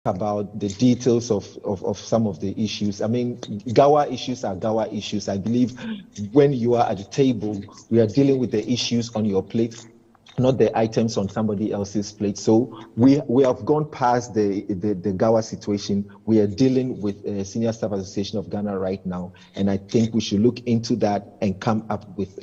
about the details of some of the issues. I mean, Gawa issues are Gawa issues. I believe when you are at the table, we are dealing with the issues on your plate, not the items on somebody else's plate. So we have gone past the Gawa situation. We are dealing with Senior Staff Association of Ghana right now, and I think we should look into that and come up with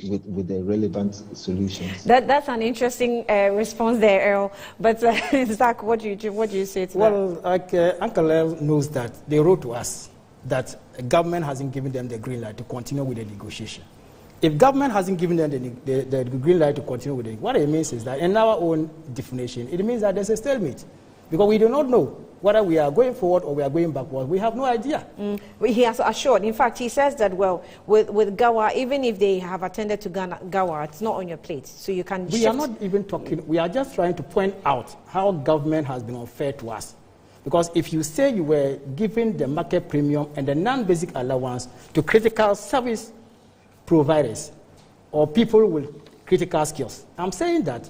the relevant solutions. That's an interesting response there, Earl. But Zach, what do you say to that? Well, like Uncle Earl knows that they wrote to us that government hasn't given them the green light to continue with the negotiation. If government hasn't given them the green light to continue with it, what it means is that in our own definition, it means that there's a stalemate. Because we do not know whether we are going forward or we are going backward. We have no idea. He has assured. In fact, he says that, well, with Gawa, even if they have attended to Gawa, it's not on your plate. So you can We are not even talking. We are just trying to point out how government has been unfair to us. Because if you say you were giving the market premium and the non-basic allowance to critical service providers or people with critical skills, I'm saying that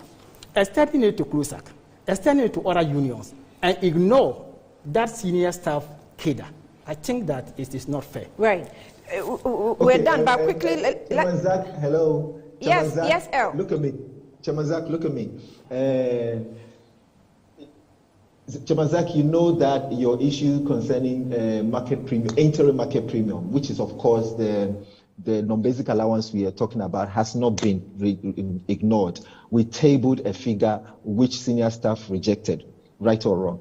extending it to CRUSAC, extending it to other unions, and ignore that senior staff cadre, I think that it is not fair. Right. We're done, but quickly... Chamazak, hello. Yes, Chamazak, yes, Earl. Look at me. Chamazak, look at me. Chamazak, you know that your issue concerning market premium, interim market premium, which is, of course, the non-basic allowance we are talking about, has not been ignored. We tabled a figure which senior staff rejected, right or wrong?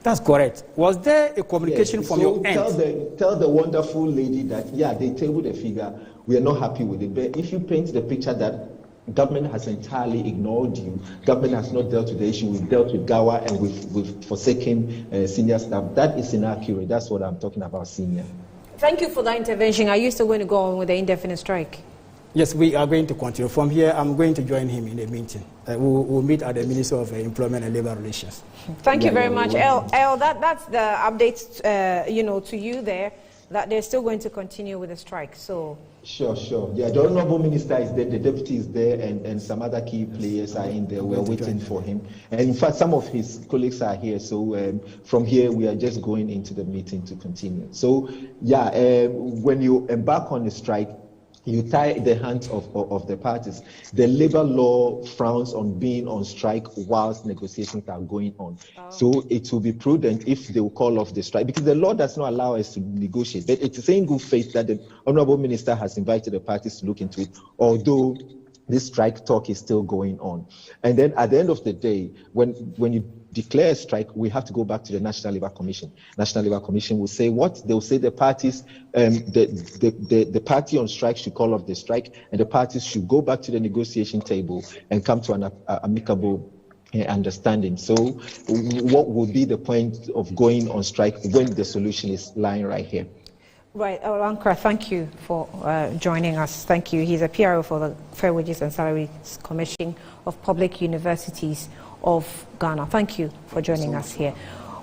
That's correct. Was there a communication from your end? Tell the wonderful lady that, yeah, they tabled a figure, we are not happy with it. But if you paint the picture that government has entirely ignored you, government has not dealt with the issue, we've dealt with Gawa and we've forsaken senior staff, that is inaccurate. That's what I'm talking about, senior. Thank you for that intervention. Are you still going to go on with the indefinite strike? Yes, we are going to continue. From here, I'm going to join him in a meeting. We'll meet at the Minister of Employment and Labor Relations. Thank you very much. El, that's the update, to you there, that they're still going to continue with the strike. So. Sure. Yeah, the Honorable Minister is there, the Deputy is there, and some other key players are in there. We're waiting for him. And in fact, some of his colleagues are here. So from here, we are just going into the meeting to continue. So, yeah, when you embark on the strike, you tie the hands of the parties. The labor law frowns on being on strike whilst negotiations are going on. Oh. So it will be prudent if they will call off the strike, because the law does not allow us to negotiate. But it is in good faith that the Honorable Minister has invited the parties to look into it, although this strike talk is still going on. And then at the end of the day, when you declare a strike, we have to go back to the National Labour Commission. National Labour Commission will say what? They'll say the parties, the party on strike should call off the strike, and the parties should go back to the negotiation table and come to an amicable understanding. So what would be the point of going on strike when the solution is lying right here? Right, ANKRAH, thank you for joining us. Thank you. He's a PRO for the Fair Wages and Salaries Commission of Public Universities of Ghana. Thank you for joining us here.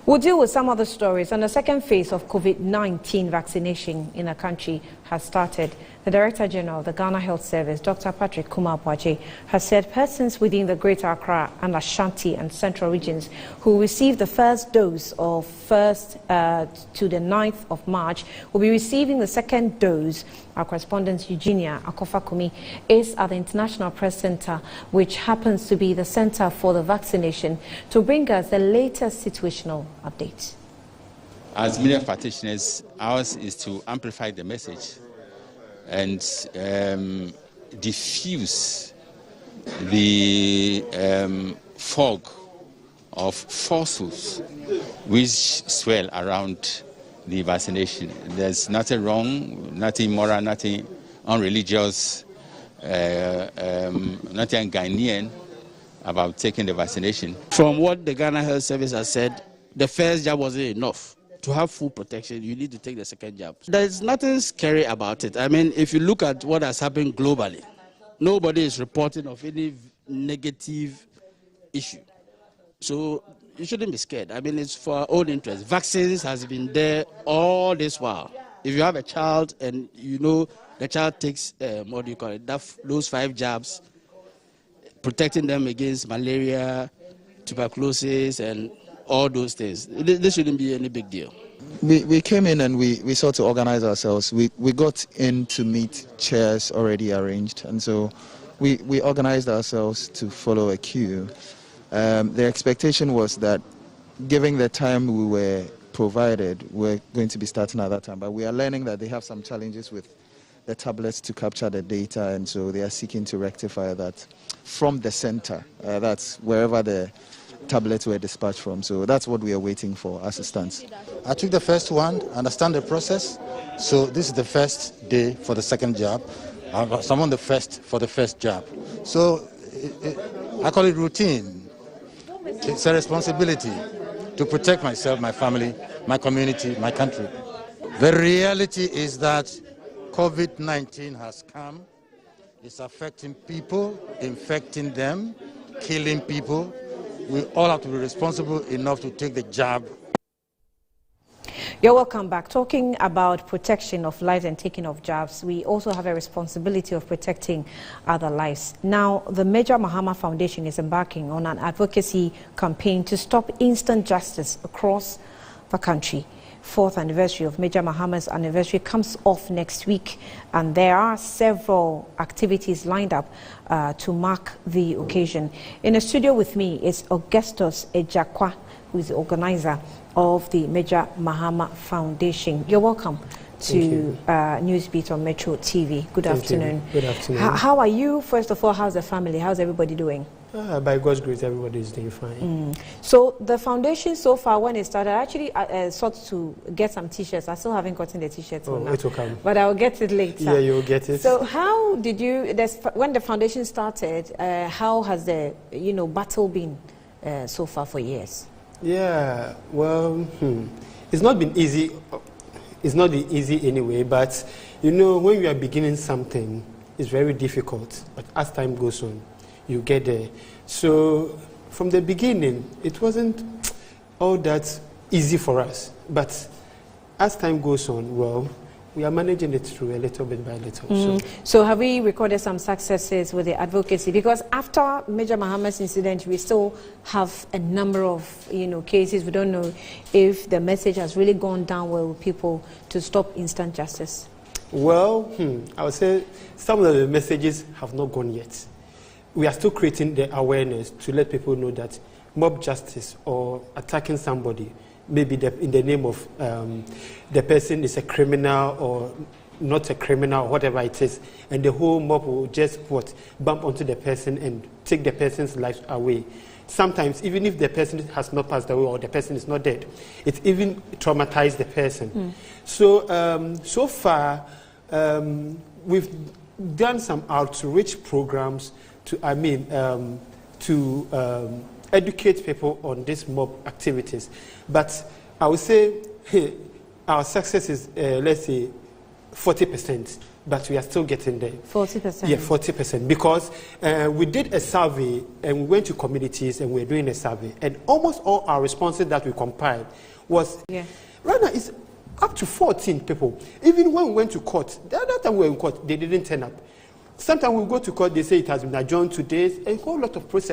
We'll deal with some other stories. And the second phase of COVID-19 vaccination in the country has started. The Director General of the Ghana Health Service, Dr. Patrick Kumar-Boakye, has said persons within the Greater Accra and Ashanti and Central regions who received the first dose of 1st to the 9th of March will be receiving the second dose. Our correspondent Eugenia Akofakumi is at the International Press Center, which happens to be the center for the vaccination, to bring us the latest situational updates. As media practitioners, ours is to amplify the message and diffuse the fog of falsehoods which swirl around the vaccination. There's nothing wrong, nothing immoral, nothing unreligious, nothing Ghanaian about taking the vaccination. From what the Ghana Health Service has said, the first jab wasn't enough. To have full protection, you need to take the second jab. There's nothing scary about it. I mean, if you look at what has happened globally, nobody is reporting of any negative issue. So you shouldn't be scared. I mean, it's for our own interest. Vaccines has been there all this while. If you have a child and you know the child takes, what do you call it, those 5 jabs, protecting them against malaria, tuberculosis, and all those things. This shouldn't be any big deal. We came in and we sought to organize ourselves. We got in to meet chairs already arranged, and so we organized ourselves to follow a queue. The expectation was that, given the time we were provided, we're going to be starting at that time, but we are learning that they have some challenges with the tablets to capture the data, and so they are seeking to rectify that from the center. That's wherever the tablets were dispatched from. So that's what we are waiting for as it stands. I took the first one, understand the process. So this is the first day for the second jab. I'm on the first for the first jab. So I call it routine. It's a responsibility to protect myself, my family, my community, my country. The reality is that COVID-19 has come. It's affecting people, infecting them, killing people. We all have to be responsible enough to take the jab. You're welcome back. Talking about protection of lives and taking of jabs, we also have a responsibility of protecting other lives. Now, the Major Mahama Foundation is embarking on an advocacy campaign to stop instant justice across the country. 4th anniversary of Major Mahama's anniversary comes off next week, and there are several activities lined up to mark the occasion. In the studio with me is Augustus Ejakwa, who is the organizer of the Major Mahama Foundation. You're welcome to Newsbeat on Metro TV. Good afternoon. Good afternoon. How are you? First of all, how's the family? How's everybody doing? By God's grace, everybody is doing fine. So the foundation so far, when it started, I actually sought to get some t-shirts. I still haven't gotten the t-shirts. Oh, it will come. But I'll get it later. Yeah, you'll get it. So how did you, when the foundation started, how has the battle been so far for years? Yeah, well, it's not been easy. It's not been easy anyway, but when you are beginning something, it's very difficult. But as time goes on, you get there. So from the beginning, it wasn't all that easy for us. But as time goes on, well, we are managing it through a little bit by little. So have we recorded some successes with the advocacy? Because after Major Mahama's incident, we still have a number of cases. We don't know if the message has really gone down well with people to stop instant justice. Well, I would say some of the messages have not gone yet. We are still creating the awareness to let people know that mob justice or attacking somebody, maybe in the name of the person is a criminal or not a criminal or whatever it is, and the whole mob will just bump onto the person and take the person's life away. Sometimes, even if the person has not passed away or the person is not dead, it even traumatized the person. So, so far, we've done some outreach programs to educate people on these mob activities. But I would say our success is, let's say, 40%, but we are still getting there. 40%? Yeah, 40%, because we did a survey and we went to communities and we're doing a survey, and almost all our responses that we compiled was, right now it's up to 14 people. Even when we went to court, the other time we were in court, they didn't turn up. Sometimes we go to court, they say it has been adjourned to days, a whole lot of process